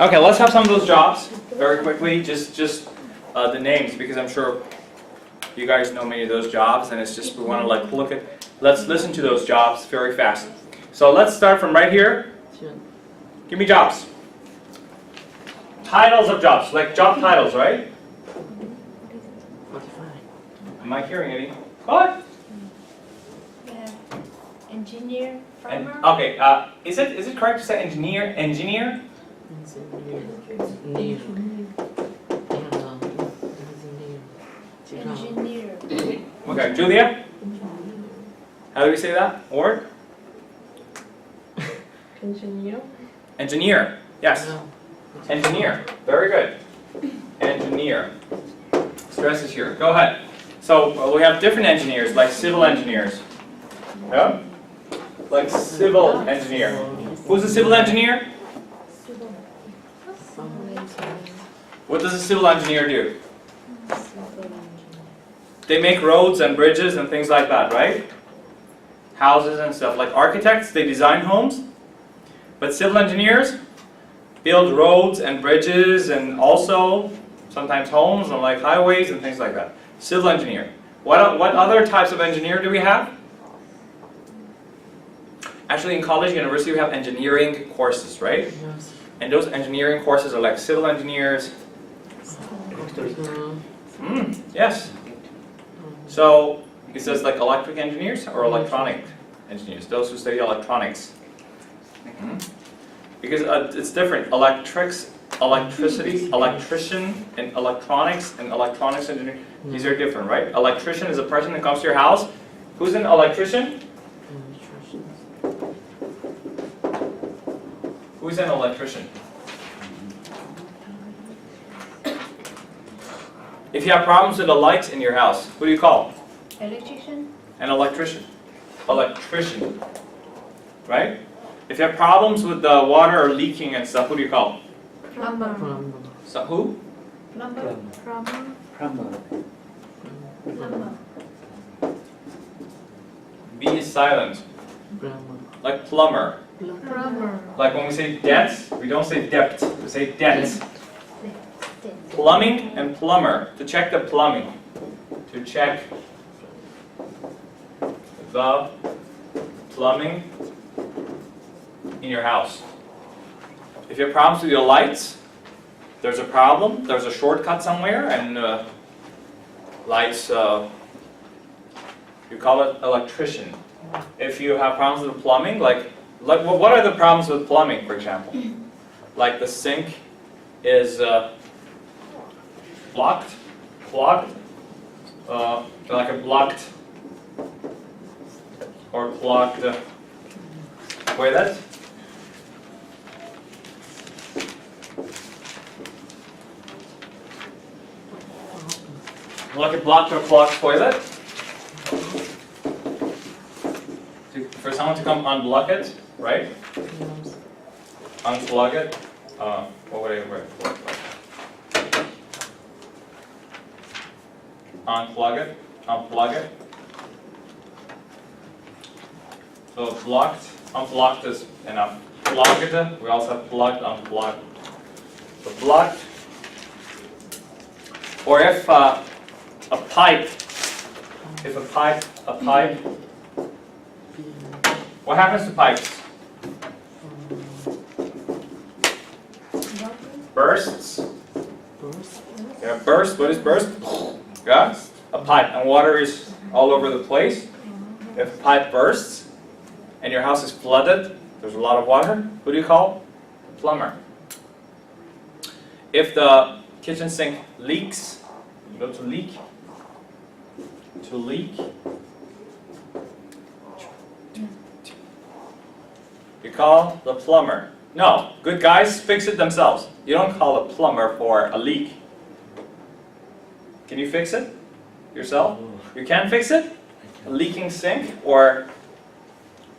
Okay, let's have some of those jobs very quickly. Just the names, because I'm sure you guys know many of those jobs, and it's just we want to like look at. Let's listen to those jobs very fast. So let's start from right here. Give me jobs. Titles of jobs, like job titles, right? Am I hearing any? What? Engineer, farmer. Okay. Is it correct to say engineer? Engineer? Engineer. Okay, Julia. How do we say that word? Engineer. Engineer. Yes. Engineer. Very good. Engineer. Stress is here. Go ahead. So we have different engineers, like civil engineers. Yeah? Like civil engineer. Who's a civil engineer? What does a civil engineer do? They make roads and bridges and things like that, right? Houses and stuff. Like architects, they design homes. But civil engineers build roads and bridges and also sometimes homes and like highways and things like that. Civil engineer. What other types of engineer do we have? Actually, in college, university, we have engineering courses, right? And those engineering courses are like civil engineers. Yes. So it says like electric engineers or electronic engineers, those who study electronics. Because it's different. Electricity, electrician, and electronics engineer. These are different, right? Electrician is a person that comes to your house. Who's an electrician? Who's an electrician? If you have problems with the lights in your house, who do you call? Electrician. An electrician. Electrician. Right? If you have problems with the water or leaking and stuff, who do you call? Plumber. So who? Plumber. Plumber. Plumber. B is silent. Like plumber. Plumber. Like when we say debt, we don't say debt, we say debt. Plumbing and plumber. To check the plumbing. To check the plumbing in your house. If you have problems with your lights, there's a problem, there's a shortcut somewhere, and lights, you call it electrician. If you have problems with the plumbing, like what are the problems with plumbing, for example? Like the sink is blocked, clogged, like a blocked or clogged toilet. Like a blocked or clogged toilet. For someone to come unblock it, right? Unplug it. What would I write for? Unplug it. Unplug it. So blocked, unblocked is enough. Plugged, we also have plugged, unplugged. So blocked. Or if a pipe, what happens to pipes? Bursts. Yeah, burst. What is burst? Yeah, a pipe, and water is all over the place. If a pipe bursts, and your house is flooded, there's a lot of water, who do you call? Plumber. If the kitchen sink leaks, you go to leak. To leak. You call the plumber. No, good guys fix it themselves. You don't call a plumber for a leak. Can you fix it yourself? You can fix it? A leaking sink or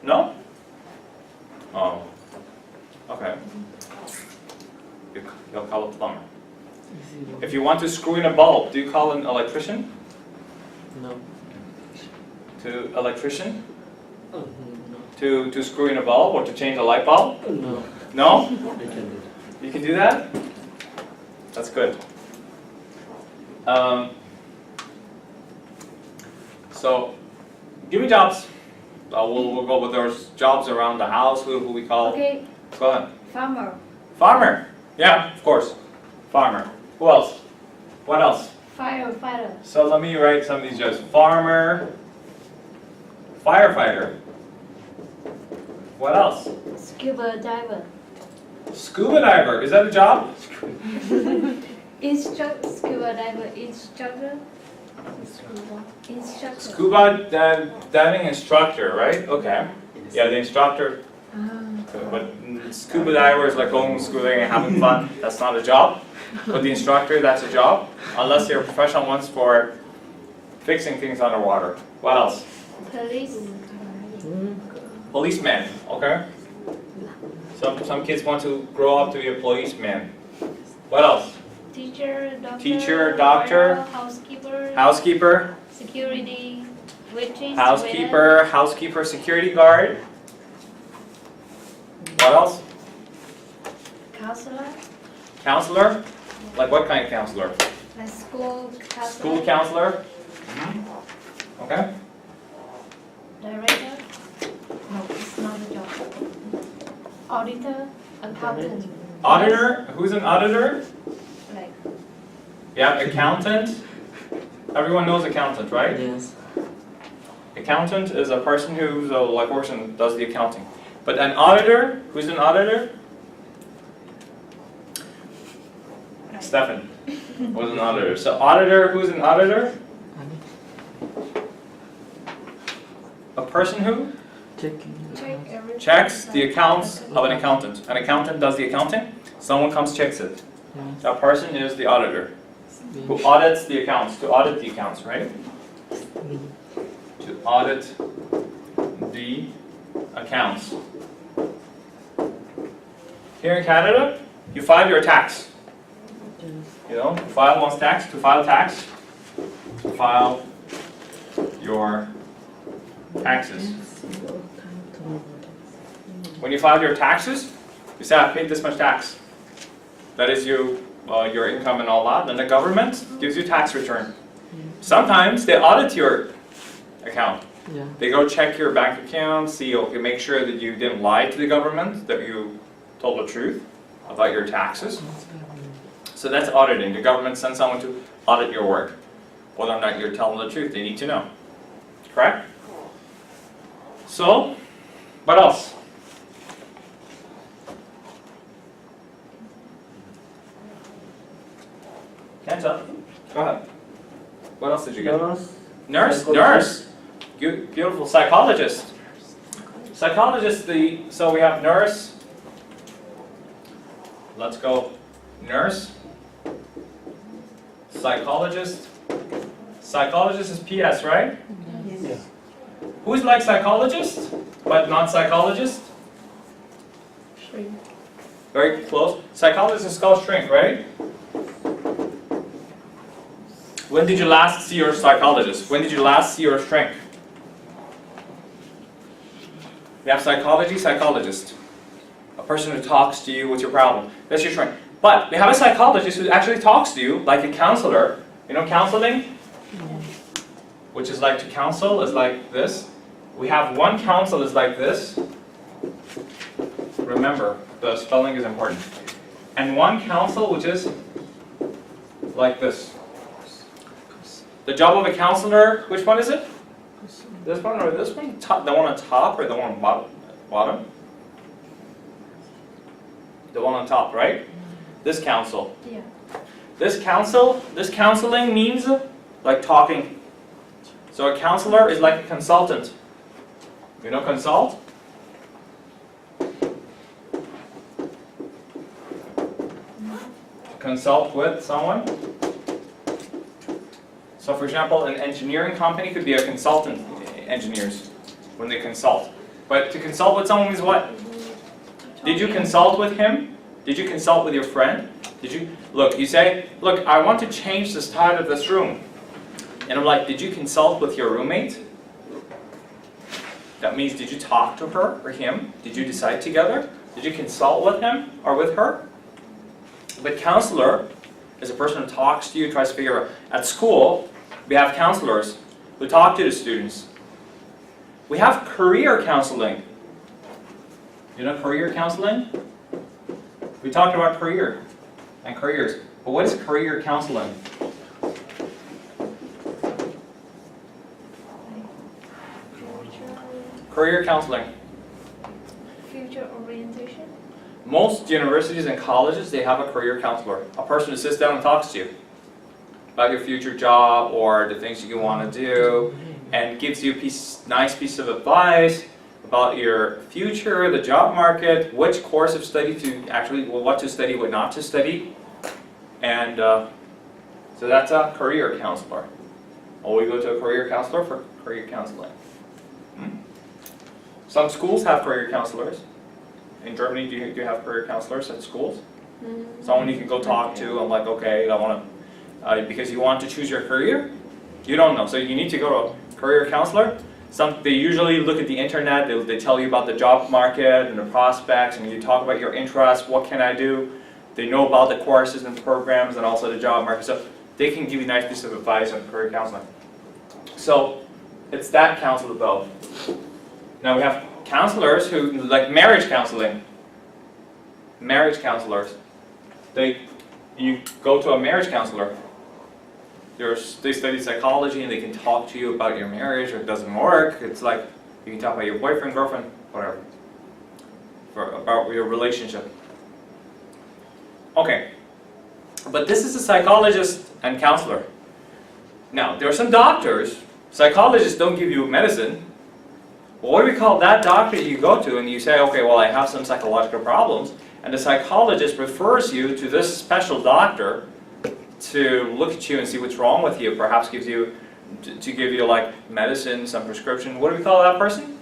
no? Oh, okay. You'll call a plumber. If you want to screw in a bulb, do you call an electrician? No. To electrician? No. To screw in a bulb or to change a light bulb? No. No? I can do You can do that? That's good. So, give me jobs. We'll go with those jobs around the house. Who we call? Okay, Go ahead. farmer. Farmer. Yeah, of course. Farmer. Who else? What else? Firefighter. So let me write some of these jobs. Farmer. Firefighter. What else? Scuba diver. Scuba diver. Is that a job? Scuba diver instructor. Instructor. Scuba diving instructor, right? Okay. Yeah, the instructor. But scuba diver is like going scuba and having fun. That's not a job. But the instructor, that's a job. Unless you're a professional ones for fixing things underwater. What else? Police. Policeman. Okay. Some kids want to grow up to be a policeman. What else? Teacher, doctor. Teacher, doctor. lawyer, housekeeper. Housekeeper. Security. Waitress. Housekeeper. Housekeeper. Security guard. What else? Waiter, counselor. Counselor. Like what kind of counselor? Like school counselor. School counselor. Okay. Director. No, it's not a job. Auditor. Accountant. Auditor. Who's an auditor? Like Yeah, accountant. Everyone knows accountant, right? Yes. Accountant is a person who like works and does the accounting. But an auditor, who's an auditor? Stefan was an auditor. So auditor, who's an auditor? A person who check everything. checks the accounts of an accountant. An accountant does the accounting. Someone comes checks it. That person is the auditor. Who audits the accounts? To audit the accounts, right? To audit the accounts. Here in Canada, you file your tax. You know, file one's tax. To file tax, to file your taxes. When you file your taxes, you say, I paid this much tax. That is your income and all that. Then the government gives you tax return. Sometimes they audit your account. Yeah. They go check your bank account, see, okay, make sure that you didn't lie to the government, that you told the truth about your taxes. So that's auditing. The government sends someone to audit your work. Whether or not you're telling the truth, they need to know. Correct? So, what else? Hands up. Go ahead. What else did you get? Nurse? Nurse. Beautiful. Psychologist. Psychologist, so we have nurse. Let's go. Nurse. Psychologist. Psychologist is PS, right? Yes. Who's like psychologist, but not psychologist? Shrink. Very close. Psychologist is called shrink, right? When did you last see your psychologist? When did you last see your shrink? We have psychology, psychologist. A person who talks to you with your problem. That's your shrink. But we have a psychologist who actually talks to you like a counselor. You know counseling? Which is like to counsel is like this. We have one counsel is like this. Remember, the spelling is important. And one counsel which is like this. The job of a counselor, which one is it? This one or this one? Top, the one on top or the one on bottom? The one on top, right? This counsel. Yeah. This counseling means like talking. So a counselor is like a consultant. You know consult? Consult with someone. So for example, an engineering company could be a consultant engineers when they consult. But to consult with someone means what? Did you consult with him? Did you consult with your friend? Did you, look, you say, look, I want to change the style of this room. And I'm like, did you consult with your roommate? That means, did you talk to her or him? Did you decide together? Did you consult with him or with her? But counselor is a person who talks to you, tries to figure out. At school, we have counselors who talk to the students. We have career counseling. You know career counseling? We talked about career and careers. But what is career counseling? Career counseling. Future orientation. Most universities and colleges, they have a career counselor. A person who sits down and talks to you about your future job or the things you want to do and gives you a nice piece of advice about your future, the job market, which course of study to actually, well, what to study, what not to study. And so that's a career counselor. Or we go to a career counselor for career counseling. Some schools have career counselors. In Germany, do you have career counselors at schools? Someone you can go talk to and like, okay, I want to, because you want to choose your career? You don't know, so you need to go to a career counselor. They usually look at the internet, they tell you about the job market and the prospects, and you talk about your interests, what can I do? They know about the courses and programs and also the job market, so they can give you a nice piece of advice on career counseling. So it's that counsel though. Now we have counselors who, like marriage counseling. Marriage counselors. You go to a marriage counselor. They study psychology and they can talk to you about your marriage or it doesn't work. It's like you can talk about your boyfriend, girlfriend, whatever. About your relationship. Okay. But this is a psychologist and counselor. Now, there are some doctors. Psychologists don't give you medicine. What do we call that doctor you go to and you say, okay, well, I have some psychological problems, and the psychologist refers you to this special doctor to look at you and see what's wrong with you, perhaps gives you, to give you like medicine, some prescription. What do we call that person?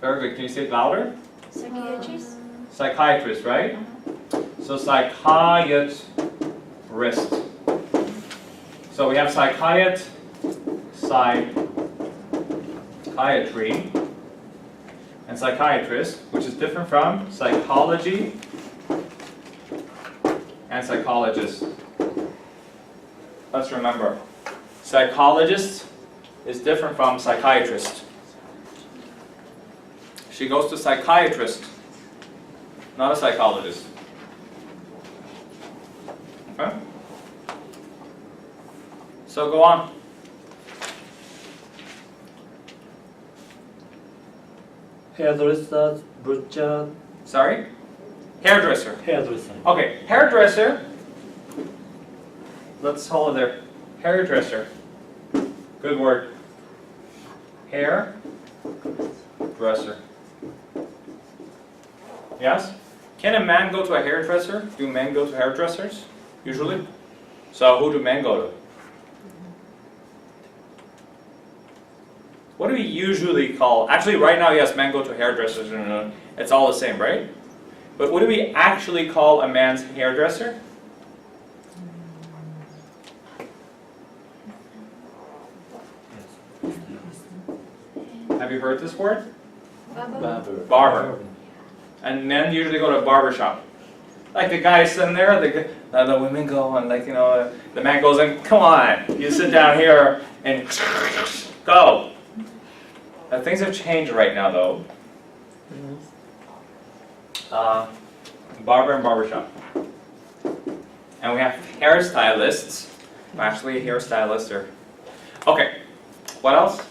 Very good. Can you say it louder? Psychiatrist. Psychiatrist, right? So psychiatrist. So we have psychiatry, and psychiatrist, which is different from psychology and psychologist. Let's remember, psychologist is different from psychiatrist. She goes to psychiatrist, not a psychologist. Okay? So go on. Hairdresser, butcher, Sorry? Hairdresser. hairdresser. Okay, hairdresser. Let's hold it there. Hairdresser. Good word. Hair dresser. Yes? Can a man go to a hairdresser? Do men go to hairdressers? Usually? So who do men go to? What do we usually call, actually right now yes, men go to hairdressers, it's all the same, right? But what do we actually call a man's hairdresser? Have you heard this word? Barber. Barber. And men usually go to a barber shop. Like the guy sitting there, the women go and like, the man goes in, come on, you sit down here and go. Things have changed right now though. Barber and barbershop. And we have hairstylists. I'm actually a hairstylist here. Okay, what else?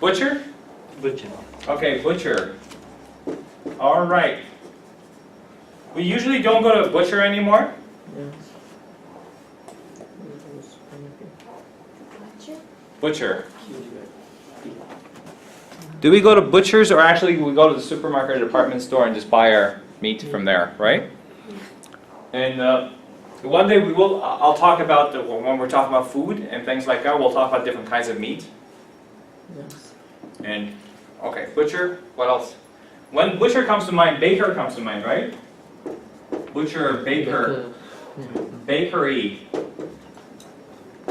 Butcher? Butcher. Okay, butcher. All right. We usually don't go to a butcher anymore. Butcher. Do we go to butchers or actually we go to the supermarket or department store and just buy our meat from there, right? And one day I'll talk about, when we're talking about food and things like that, we'll talk about different kinds of meat. Yes. And, okay, butcher, what else? When butcher comes to mind, baker comes to mind, right? Butcher, baker, bakery.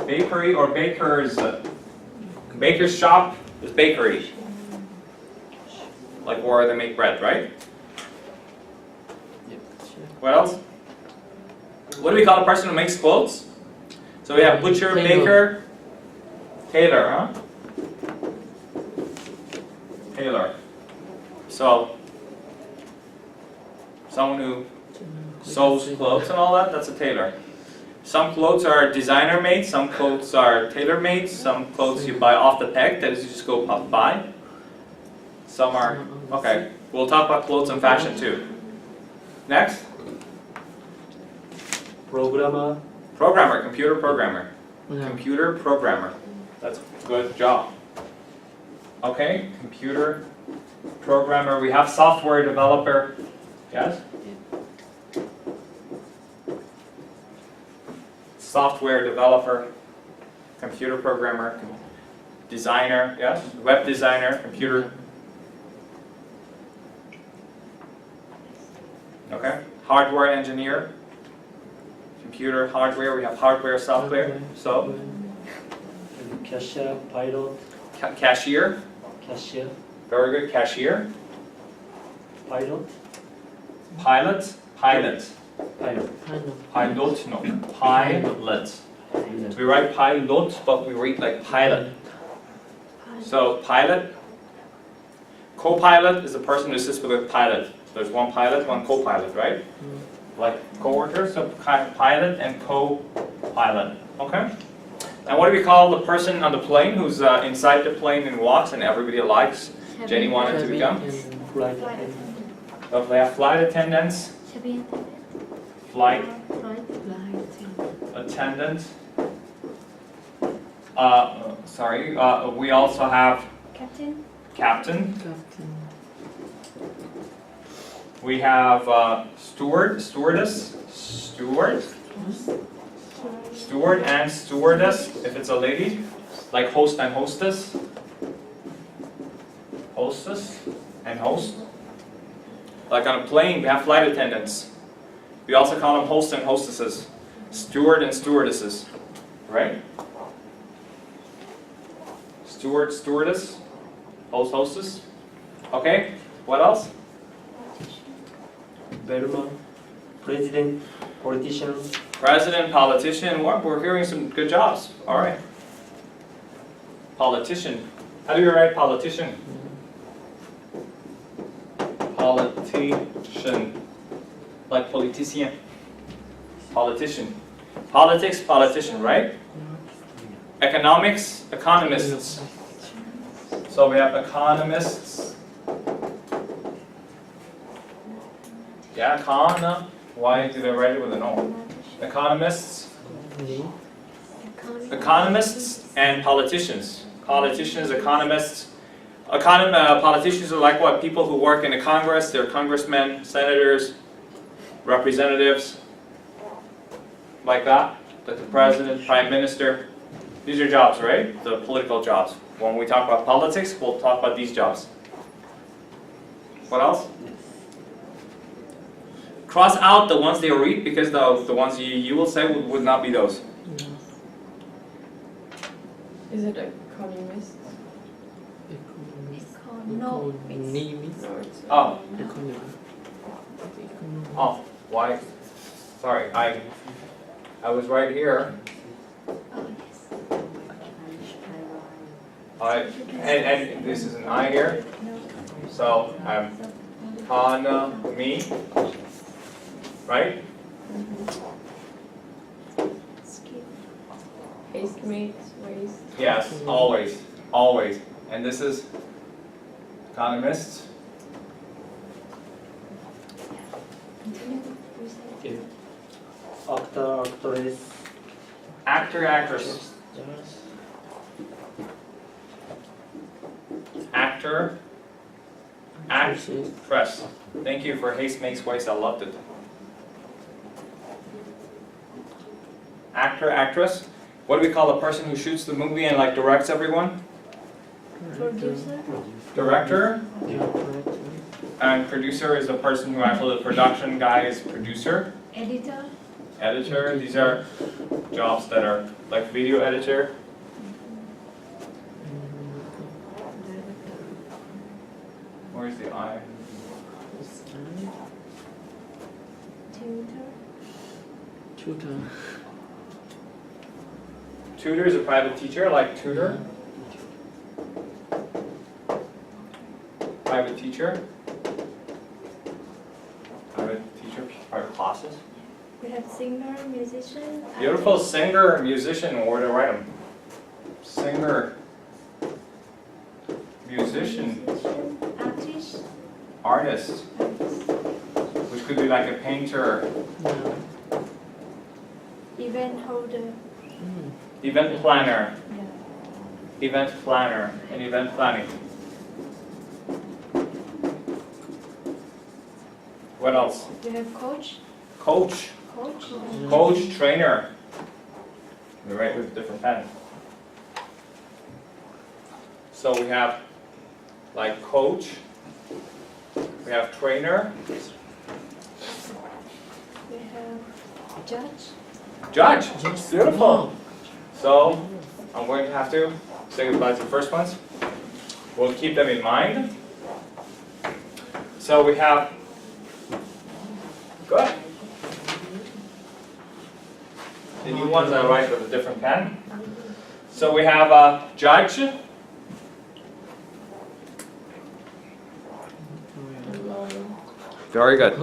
Bakery or baker's, baker's shop is bakery. Like where they make bread, right? What else? What do we call a person who makes clothes? So we have butcher, Tailor. baker, tailor, huh? Tailor. So someone who sews clothes and all that, that's a tailor. Some clothes are designer made, some clothes are tailor made, some clothes you buy off the peg, that is you just go buy. Some are, okay, we'll talk about clothes and fashion too. Next, Programmer. programmer, computer programmer. Yeah. Computer programmer. That's a good job. Okay, computer programmer. We have software developer. Yes? Software developer, computer programmer, designer, yes? Web designer, computer. Okay, hardware engineer, computer hardware. We have hardware, software. So, And cashier, pilot, cashier, cashier, very good. Cashier, pilot, pilot, pilot, pilot. pilot, no, pilot. We write pilot, but we read like pilot. So pilot, co-pilot is the person who assists with the pilot. There's one pilot, one co-pilot, right? Like co-workers, so pilot and co-pilot. Okay. And what do we call the person on the plane who's inside the plane and walks and everybody likes? Jenny wanted to become. Flight Flight attendant. attendant. So they have flight attendants, Cabin flight attendant. attendant. We also have Captain. captain. We have steward, stewardess, steward, steward and stewardess if it's a lady, like host and hostess, hostess and host. Like on a plane, we have flight attendants. We also call them hosts and hostesses, steward and stewardesses, right? Steward, stewardess, host, hostess. Okay, what else? Bellman, president, politician, President, politician, what? We're hearing some good jobs. All right. Politician. How do you write politician? Politician. Like politicien. Politician. Politics, politician, right? Economics, economists. So we have economists. Yeah, econ. Why do they write it with an O? Economists. Economists and politicians. Politicians, economists. Politicians are like what? People who work in the Congress. They're congressmen, senators, representatives. Like that. Like the president, prime minister. These are jobs, right? The political jobs. When we talk about politics, we'll talk about these jobs. What else? Cross out the ones they read because the ones you will say would not be those. Is it economist? No, it's No, it's Oh. Oh, why? Sorry, I was right here. oh yes. And this is an I here. So on me, right? Skill. haste makes waste. Yes, always, always. And this is economist. Continue. okay. Actor, actress, Actor, actress. Actor, actress. Thank you for haste makes waste. I loved it. Actor, actress. What do we call the person who shoots the movie and like directs everyone? Producer. Director. And producer is the person who actually, the production guy is producer. Editor. Editor, these are jobs that are like video editor. Where's the I? Tutor. Tutor is a private teacher, like tutor. Private teacher. Private teacher, private classes. We have singer, musician. Beautiful artist. singer, musician, where to write them? Singer, musician, Artist. artist, which could be like a painter, Event holder. event planner, Yeah. event planner, and event planning. What else? We have coach. Coach, Coach. coach, trainer. We write with a different pen. So we have like coach, we have trainer, We have judge. judge. Beautiful. So I'm going to have to say goodbye to the first ones. We'll keep them in mind. So we have, good. The new ones I write with a different pen. So we have a judge, Lawyer. very good.